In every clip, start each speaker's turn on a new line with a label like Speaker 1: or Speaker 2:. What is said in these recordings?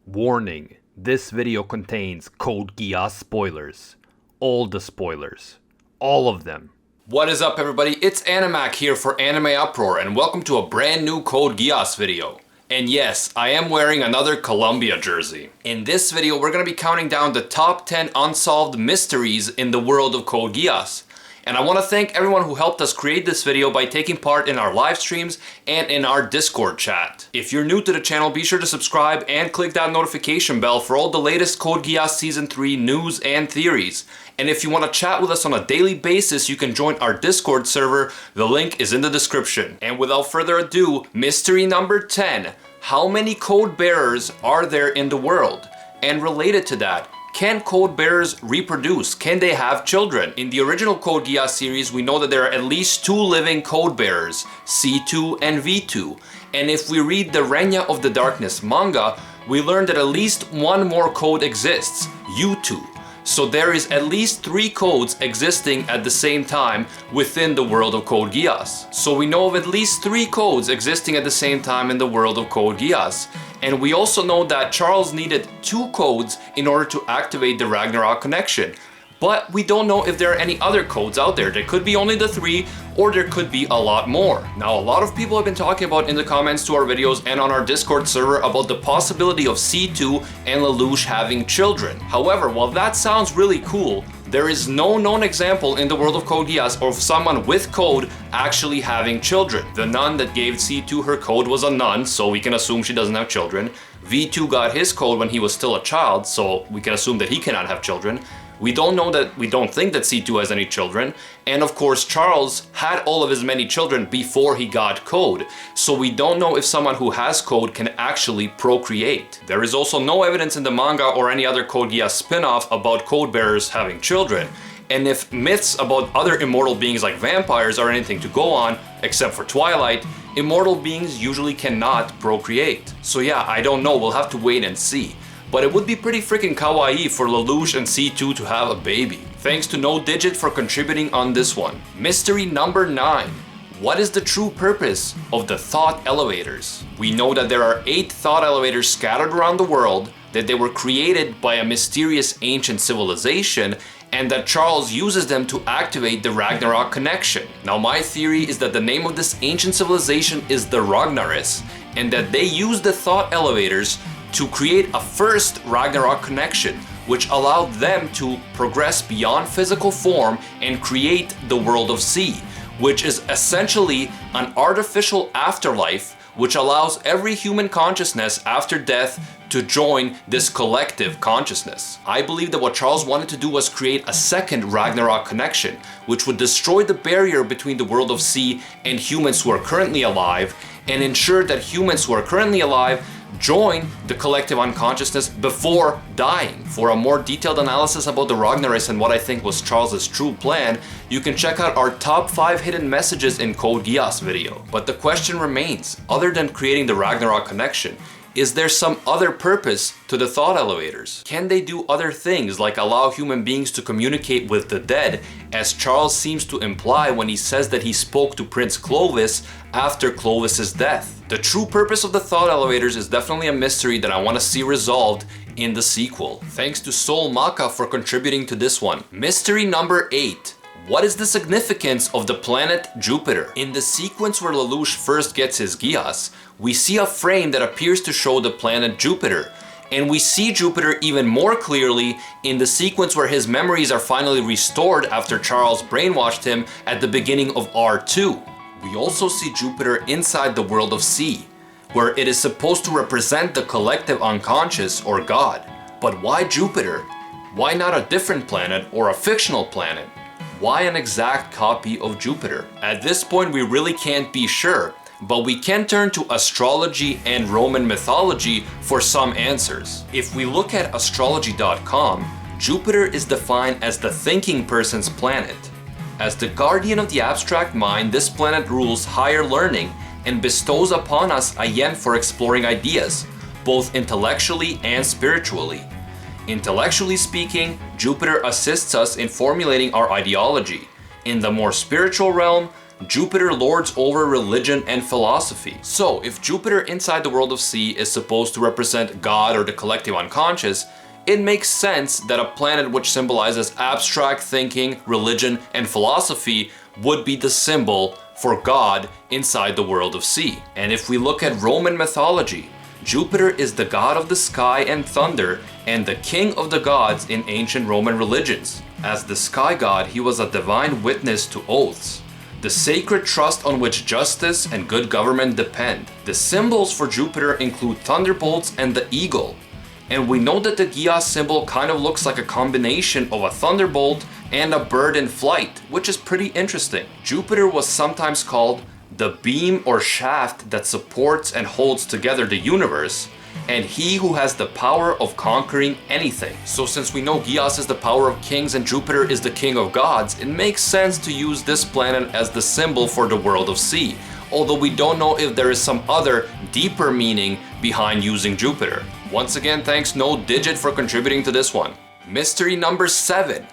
Speaker 1: Warning, this video contains Code Geass spoilers. All the spoilers. All of them.
Speaker 2: What is up everybody, it's Animac here for Anime Uproar and welcome to a brand new Code Geass video. And yes, I am wearing another Columbia jersey. In this video we're going to be counting down the top 10 unsolved mysteries in the world of Code Geass. And I want to thank everyone who helped us create this video by taking part in our live streams and in our Discord chat. If you're new to the channel, be sure to subscribe and click that notification bell for all the latest Code Geass Season 3 news and theories. And if you want to chat with us on a daily basis, you can join our Discord server. The link is in the description. And without further ado, mystery number 10. How many code bearers are there in the world? And related to that, can code bearers reproduce? Can they have children? In the original Code Geass series, we know that there are at least 2 living code bearers, C2 and V2. And if we read the Renya of the Darkness manga, we learn that at least one more code exists, U2. So there is at least 3 codes existing at the same time within the world of Code Geass. So we know of at least 3 codes existing at the same time in the world of Code Geass. And we also know that Charles needed 2 codes in order to activate the Ragnarok connection. But we don't know if there are any other codes out there. There could be only the 3, or there could be a lot more. Now, a lot of people have been talking about in the comments to our videos and on our Discord server about the possibility of C2 and Lelouch having children. However, while that sounds really cool, there is no known example in the world of Code Geass of someone with code actually having children. The nun that gave C2 her code was a nun, so we can assume she doesn't have children. V2 got his code when he was still a child, so we can assume that he cannot have children. We don't think that C2 has any children. And of course, Charles had all of his many children before he got code. So we don't know if someone who has code can actually procreate. There is also no evidence in the manga or any other Code Geass spin-off about code bearers having children. And if myths about other immortal beings like vampires are anything to go on, except for Twilight, immortal beings usually cannot procreate. So yeah, I don't know, we'll have to wait and see. But it would be pretty freaking kawaii for Lelouch and C2 to have a baby. Thanks to No Digit for contributing on this one. Mystery number 9. What is the true purpose of the thought elevators? We know that there are 8 thought elevators scattered around the world, that they were created by a mysterious ancient civilization, and that Charles uses them to activate the Ragnarok connection. Now my theory is that the name of this ancient civilization is the Ragnaris, and that they use the thought elevators to create a first Ragnarok connection, which allowed them to progress beyond physical form and create the world of C, which is essentially an artificial afterlife which allows every human consciousness after death to join this collective consciousness. I believe that what Charles wanted to do was create a second Ragnarok connection, which would destroy the barrier between the world of C and humans who are currently alive, and ensure that humans who are currently alive join the collective unconsciousness before dying. For a more detailed analysis about the Ragnaris and what I think was Charles's true plan, you can check out our top 5 hidden messages in Code Geass video. But the question remains, other than creating the Ragnarok connection, is there some other purpose to the thought elevators? Can they do other things like allow human beings to communicate with the dead, as Charles seems to imply when he says that he spoke to Prince Clovis after Clovis's death? The true purpose of the thought elevators is definitely a mystery that I want to see resolved in the sequel. Thanks to Soul Maka for contributing to this one. Mystery number 8. What is the significance of the planet Jupiter? In the sequence where Lelouch first gets his Geass, we see a frame that appears to show the planet Jupiter. And we see Jupiter even more clearly in the sequence where his memories are finally restored after Charles brainwashed him at the beginning of R2. We also see Jupiter inside the world of C, where it is supposed to represent the collective unconscious or God. But why Jupiter? Why not a different planet or a fictional planet? Why an exact copy of Jupiter? At this point we really can't be sure, but we can turn to astrology and Roman mythology for some answers. If we look at astrology.com, Jupiter is defined as the thinking person's planet. As the guardian of the abstract mind, this planet rules higher learning and bestows upon us a yen for exploring ideas, both intellectually and spiritually. Intellectually speaking, Jupiter assists us in formulating our ideology. In the more spiritual realm, Jupiter lords over religion and philosophy. So if Jupiter inside the world of C is supposed to represent God or the collective unconscious, it makes sense that a planet which symbolizes abstract thinking, religion, and philosophy would be the symbol for God inside the world of C. And if we look at Roman mythology, Jupiter is the god of the sky and thunder and the king of the gods in ancient Roman religions. As the sky god, he was a divine witness to oaths, the sacred trust on which justice and good government depend. The symbols for Jupiter include thunderbolts and the eagle. And we know that the Geass symbol kind of looks like a combination of a thunderbolt and a bird in flight, which is pretty interesting. Jupiter was sometimes called the beam or shaft that supports and holds together the universe, and he who has the power of conquering anything. So since we know Geass is the power of kings and Jupiter is the king of gods, it makes sense to use this planet as the symbol for the world of C, although we don't know if there is some other deeper meaning behind using Jupiter. Once again, thanks No Digit for contributing to this one. Mystery number 7.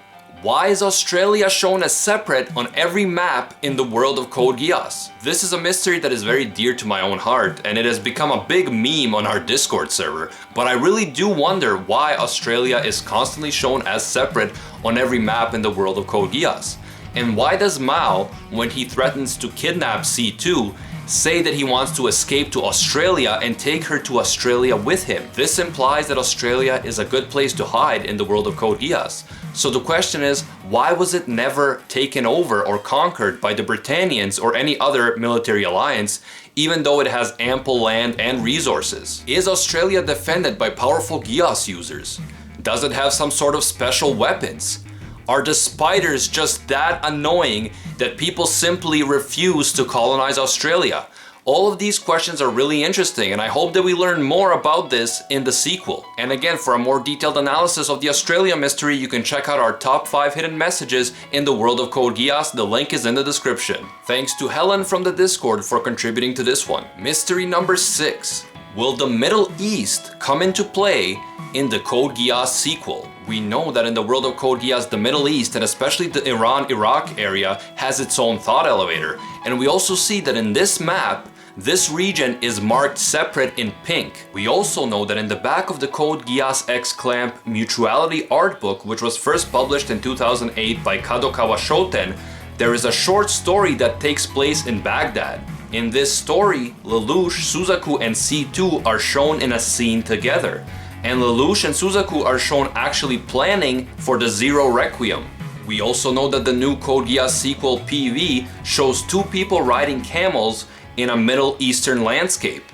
Speaker 2: Why is Australia shown as separate on every map in the world of Code Geass? This is a mystery that is very dear to my own heart, and it has become a big meme on our Discord server, but I really do wonder why Australia is constantly shown as separate on every map in the world of Code Geass. And why does Mao, when he threatens to kidnap C2, say that he wants to escape to Australia and take her to Australia with him? This implies that Australia is a good place to hide in the world of Code Geass. So the question is, why was it never taken over or conquered by the Britannians or any other military alliance, even though it has ample land and resources? Is Australia defended by powerful Geass users? Does it have some sort of special weapons? Are the spiders just that annoying that people simply refuse to colonize Australia? All of these questions are really interesting, and I hope that we learn more about this in the sequel. And again, for a more detailed analysis of the Australia mystery, you can check out our top 5 hidden messages in the world of Code Geass. The link is in the description. Thanks to Helen from the Discord for contributing to this one. Mystery number 6. Will the Middle East come into play in the Code Geass sequel? We know that in the world of Code Geass, the Middle East, and especially the Iran-Iraq area, has its own thought elevator. And we also see that in this map, this region is marked separate in pink. We also know that in the back of the Code Geass X Clamp Mutuality art book, which was first published in 2008 by Kadokawa Shoten, there is a short story that takes place in Baghdad. In this story, Lelouch, Suzaku, and C2 are shown in a scene together. And Lelouch and Suzaku are shown actually planning for the Zero Requiem. We also know that the new Code Geass sequel PV shows 2 people riding camels in a Middle Eastern landscape,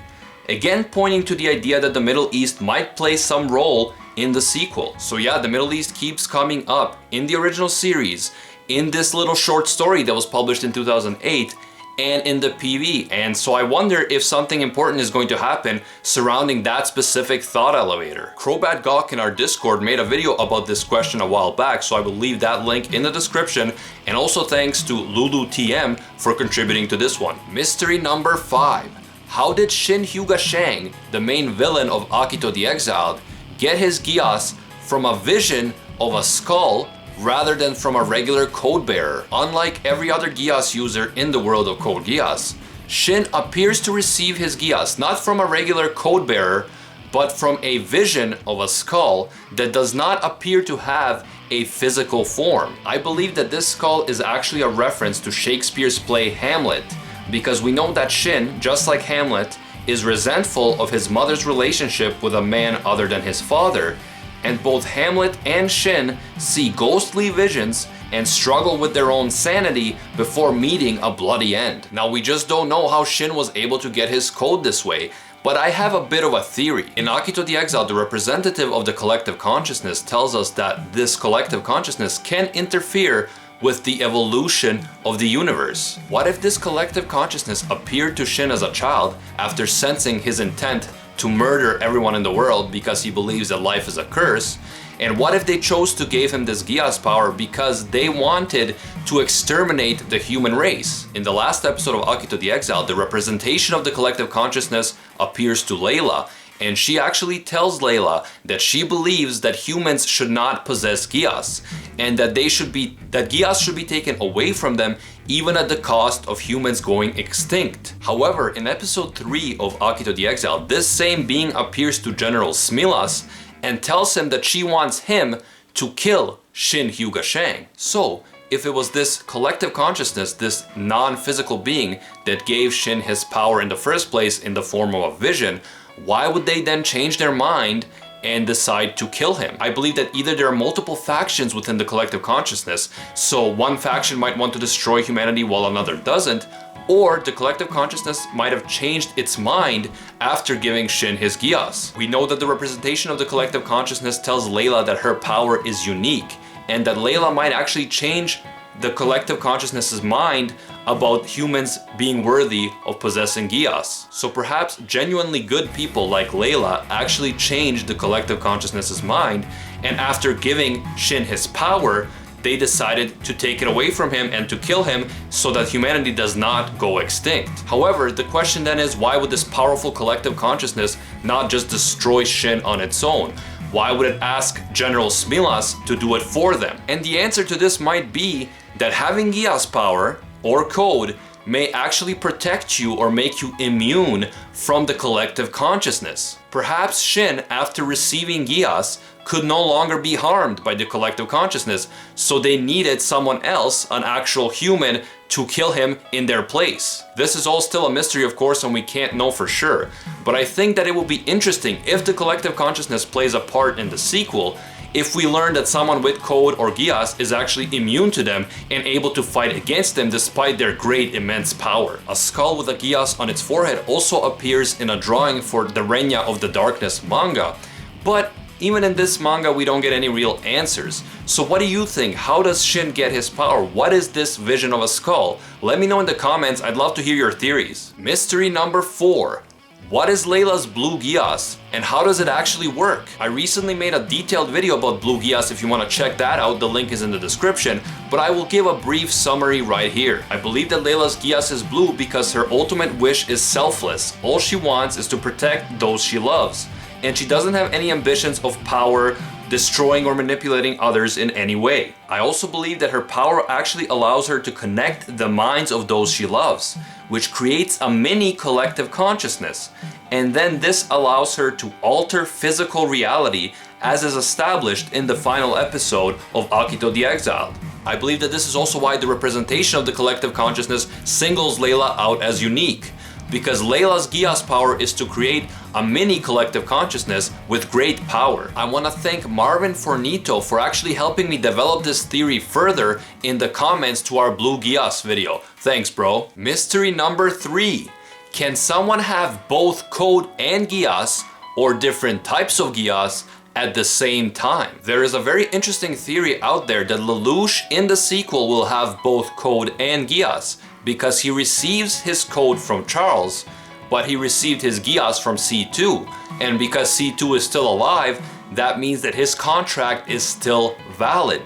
Speaker 2: again pointing to the idea that the Middle East might play some role in the sequel. So yeah, the Middle East keeps coming up in the original series, in this little short story that was published in 2008, and in the PV. And so I wonder if something important is going to happen surrounding that specific thought elevator. Crobat Gawk in our Discord made a video about this question a while back, so I will leave that link in the description. And also thanks to LuluTM for contributing to this one. Mystery number 5. How did Shin Hyuga Shang, the main villain of Akito the Exiled, get his Geass from a vision of a skull rather than from a regular code bearer? Unlike every other Geass user in the world of Code Geass, Shin appears to receive his Geass not from a regular code bearer, but from a vision of a skull that does not appear to have a physical form. I believe that this skull is actually a reference to Shakespeare's play Hamlet, because we know that Shin, just like Hamlet, is resentful of his mother's relationship with a man other than his father, and both Hamlet and Shin see ghostly visions and struggle with their own sanity before meeting a bloody end. Now, we just don't know how Shin was able to get his code this way, but I have a bit of a theory. In Akito the Exiled, the representative of the collective consciousness tells us that this collective consciousness can interfere with the evolution of the universe. What if this collective consciousness appeared to Shin as a child after sensing his intent to murder everyone in the world because he believes that life is a curse? And what if they chose to give him this Geass power because they wanted to exterminate the human race? In the last episode of Akito the Exiled, the representation of the collective consciousness appears to Layla, and she actually tells Layla that she believes that humans should not possess Geass, and that Geass should be taken away from them even at the cost of humans going extinct. However, in episode 3 of Akito the Exile, this same being appears to General Smilas and tells him that she wants him to kill Shin Hyuga Shang. So, if it was this collective consciousness, this non-physical being that gave Shin his power in the first place in the form of a vision, why would they then change their mind and decide to kill him? I believe that either there are multiple factions within the collective consciousness, so one faction might want to destroy humanity while another doesn't, or the collective consciousness might have changed its mind after giving Shin his Geass. We know that the representation of the collective consciousness tells Layla that her power is unique, and that Layla might actually change the collective consciousness's mind about humans being worthy of possessing Geass. So perhaps genuinely good people like Layla actually changed the collective consciousness's mind, and after giving Shin his power, they decided to take it away from him and to kill him so that humanity does not go extinct. However, the question then is, why would this powerful collective consciousness not just destroy Shin on its own? Why would it ask General Smilas to do it for them? And the answer to this might be that having Geass power, or code, may actually protect you or make you immune from the collective consciousness. Perhaps Shin, after receiving Geass, could no longer be harmed by the collective consciousness, so they needed someone else, an actual human, to kill him in their place. This is all still a mystery, of course, and we can't know for sure, but I think that it will be interesting if the collective consciousness plays a part in the sequel, if we learn that someone with code or Geass is actually immune to them and able to fight against them despite their great immense power. A skull with a Geass on its forehead also appears in a drawing for the Renya of the Darkness manga, but even in this manga we don't get any real answers. So what do you think? How does Shin get his power? What is this vision of a skull? Let me know in the comments, I'd love to hear your theories. Mystery number 4. What is Layla's blue Geass and how does it actually work? I recently made a detailed video about blue Geass. If you want to check that out, the link is in the description, but I will give a brief summary right here. I believe that Layla's Geass is blue because her ultimate wish is selfless. All she wants is to protect those she loves, and she doesn't have any ambitions of power, destroying or manipulating others in any way. I also believe that her power actually allows her to connect the minds of those she loves, which creates a mini collective consciousness, and then this allows her to alter physical reality as is established in the final episode of Akito the Exiled. I believe that this is also why the representation of the collective consciousness singles Layla out as unique, because Layla's Geass power is to create a mini collective consciousness with great power. I want to thank Marvin Fornito for actually helping me develop this theory further in the comments to our blue Geass video. Thanks, bro. Mystery number 3. Can someone have both code and Geass, or different types of Geass, at the same time? There is a very interesting theory out there that Lelouch in the sequel will have both code and Geass, because he receives his code from Charles, but he received his Geass from C2, and because C2 is still alive, that means that his contract is still valid.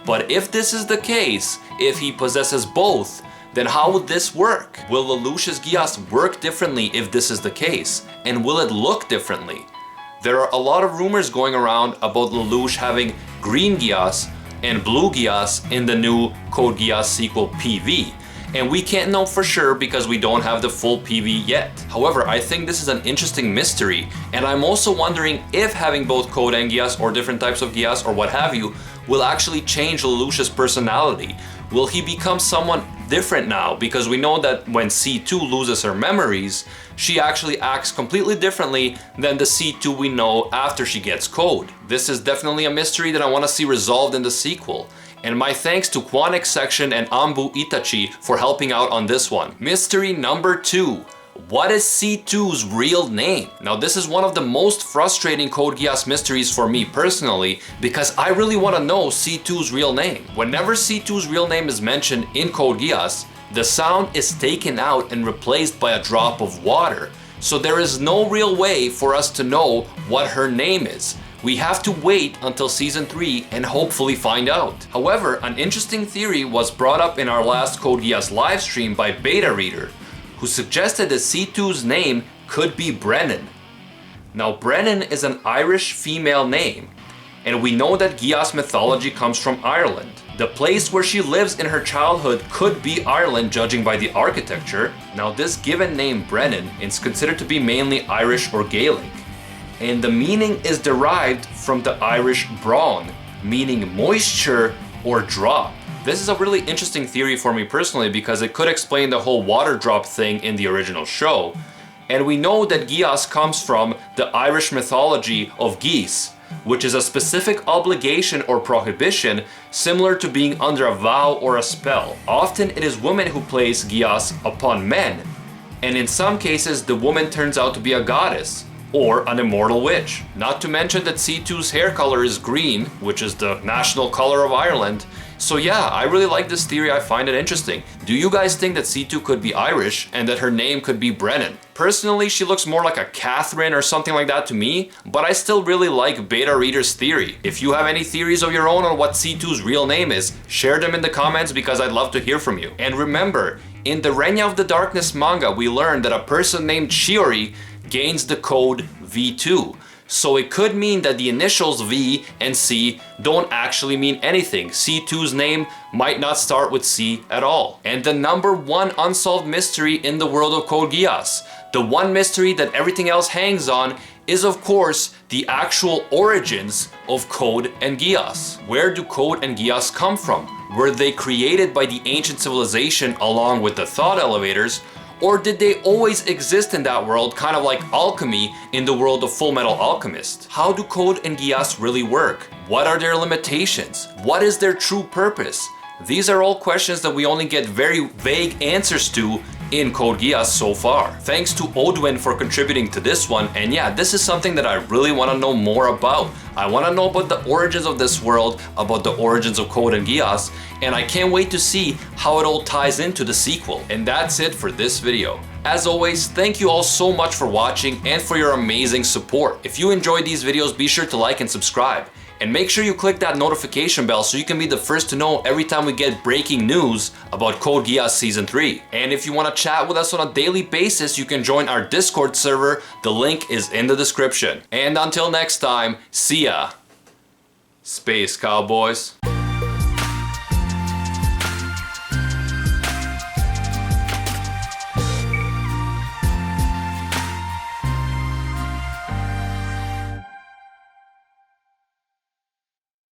Speaker 2: But if this is the case, if he possesses both, then how would this work? Will Lelouch's Geass work differently if this is the case? And will it look differently? There are a lot of rumors going around about Lelouch having green Geass and blue Geass in the new Code Geass sequel PV. And we can't know for sure because we don't have the full PV yet. However, I think this is an interesting mystery, and I'm also wondering if having both code and Geass, or different types of Geass, or what have you, will actually change Lelouch's personality. Will he become someone different now? Because we know that when C2 loses her memories, she actually acts completely differently than the C2 we know after she gets code. This is definitely a mystery that I want to see resolved in the sequel. And my thanks to Quanix Section and Ambu Itachi for helping out on this one. Mystery number 2. What is C2's real name? Now this is one of the most frustrating Code Geass mysteries for me personally, because I really want to know C2's real name. Whenever C2's real name is mentioned in Code Geass, the sound is taken out and replaced by a drop of water. So there is no real way for us to know what her name is. We have to wait until season 3 and hopefully find out. However, an interesting theory was brought up in our last Code Geass livestream by Beta Reader, who suggested that C2's name could be Brennan. Now Brennan is an Irish female name, and we know that Geass mythology comes from Ireland. The place where she lives in her childhood could be Ireland, judging by the architecture. Now this given name Brennan is considered to be mainly Irish or Gaelic, and the meaning is derived from the Irish brawn, meaning moisture or drop. This is a really interesting theory for me personally because it could explain the whole water drop thing in the original show. And we know that Geass comes from the Irish mythology of geese, which is a specific obligation or prohibition similar to being under a vow or a spell. Often it is women who place Geass upon men, and in some cases the woman turns out to be a goddess or an immortal witch. Not to mention that C2's hair color is green, which is the national color of Ireland. So yeah, I really like this theory, I find it interesting. Do you guys think that C2 could be Irish and that her name could be Brennan? Personally, she looks more like a Catherine or something like that to me, but I still really like Beta Reader's theory. If you have any theories of your own on what C2's real name is, share them in the comments because I'd love to hear from you. And remember, in the Renya of the Darkness manga, we learned that a person named Shiori gains the code V2. So it could mean that the initials V and C don't actually mean anything. C2's name might not start with C at all. And the #1 unsolved mystery in the world of Code Geass, the one mystery that everything else hangs on, is of course the actual origins of Code and Geass. Where do Code and Geass come from? Were they created by the ancient civilization along with the thought elevators? Or did they always exist in that world, kind of like alchemy in the world of Full Metal Alchemist? How do Code and Geass really work? What are their limitations? What is their true purpose? These are all questions that we only get very vague answers to in Code Geass so far. Thanks to Odwin for contributing to this one, and yeah, this is something that I really want to know more about. I want to know about the origins of this world, about the origins of Code and Geass, and I can't wait to see how it all ties into the sequel. And that's it for this video. As always, thank you all so much for watching and for your amazing support. If you enjoyed these videos, be sure to like and subscribe. And make sure you click that notification bell so you can be the first to know every time we get breaking news about Code Geass Season 3. And if you want to chat with us on a daily basis, you can join our Discord server. The link is in the description. And until next time, see ya, Space Cowboys.